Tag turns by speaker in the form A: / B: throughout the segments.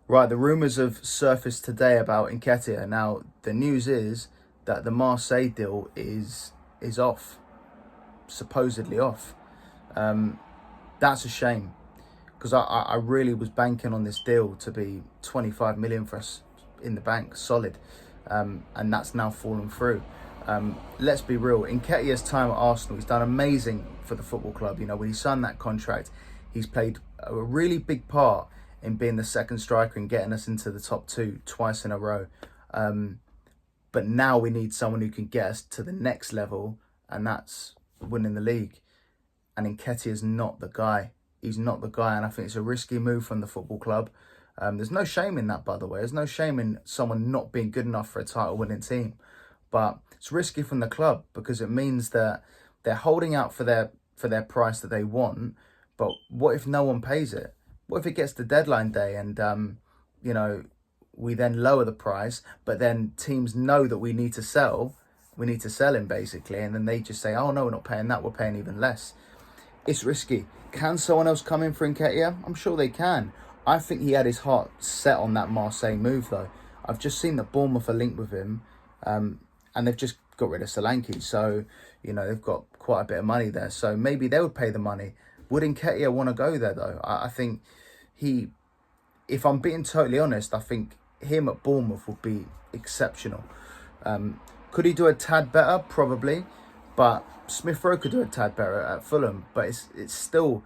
A: Right, the rumours have surfaced today about Nketiah. Now, the news is that the Marseille deal is off, supposedly off. Um, that's a shame because I really was banking on this deal to be 25 million for us in the bank, solid, and that's now fallen through. Let's be real. Nketiah's time at Arsenal, he's done amazing for the football club. You know, when he signed that contract, he's played a really big part in being the second striker and getting us into the top two twice in a row. But now we need someone who can get us to the next level, and that's winning the league. And Nketiah's not the guy. He's not the guy, and I think it's a risky move from the football club. There's no shame in that, by the way. There's no shame in someone not being good enough for a title-winning team. But it's risky from the club because it means that they're holding out for their price that they want. But what if no one pays it? What if it gets to deadline day and we then lower the price, but then teams know that we need to sell him basically, and then they just say, oh no, we're not paying that, we're paying even less. It's risky. Can someone else come in for Nketiah? I'm sure they can. I think he had his heart set on that Marseille move though. I've just seen that Bournemouth are linked with him, and they've just got rid of Solanke, so they've got quite a bit of money there, so maybe they would pay the money. Would Nketiah want to go there though? I think if I'm being totally honest, I think him at Bournemouth would be exceptional. Could he do a tad better? Probably, but Smith Rowe could do a tad better at Fulham. But it's still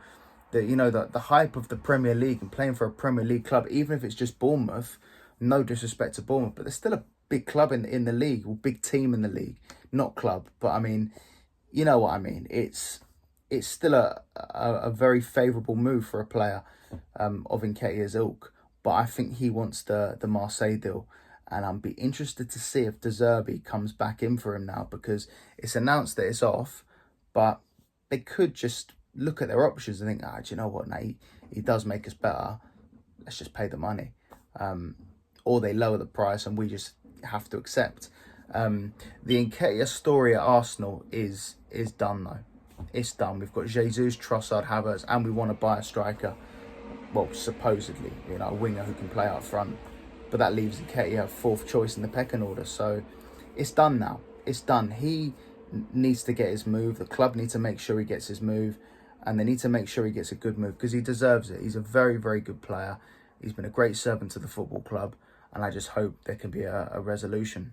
A: the hype of the Premier League and playing for a Premier League club, even if it's just Bournemouth. No disrespect to Bournemouth, but they're still a big club in the league, or big team in the league, not club. But I mean, you know what I mean. It's still a very favourable move for a player of Nketiah's ilk. But I think he wants the Marseille deal. And I'll be interested to see if De Zerbi comes back in for him now, because it's announced that it's off. But they could just look at their options and think, do you know what? Now he does make us better. Let's just pay the money. Or they lower the price and we just have to accept. The Nketiah story at Arsenal is done though. It's done. We've got Jesus, Trossard, Havertz, and we want to buy a striker. Well, supposedly, a winger who can play up front. But that leaves Nketiah fourth choice in the pecking order. So it's done now. It's done. He needs to get his move. The club need to make sure he gets his move. And they need to make sure he gets a good move because he deserves it. He's a very, very good player. He's been a great servant to the football club. And I just hope there can be a resolution.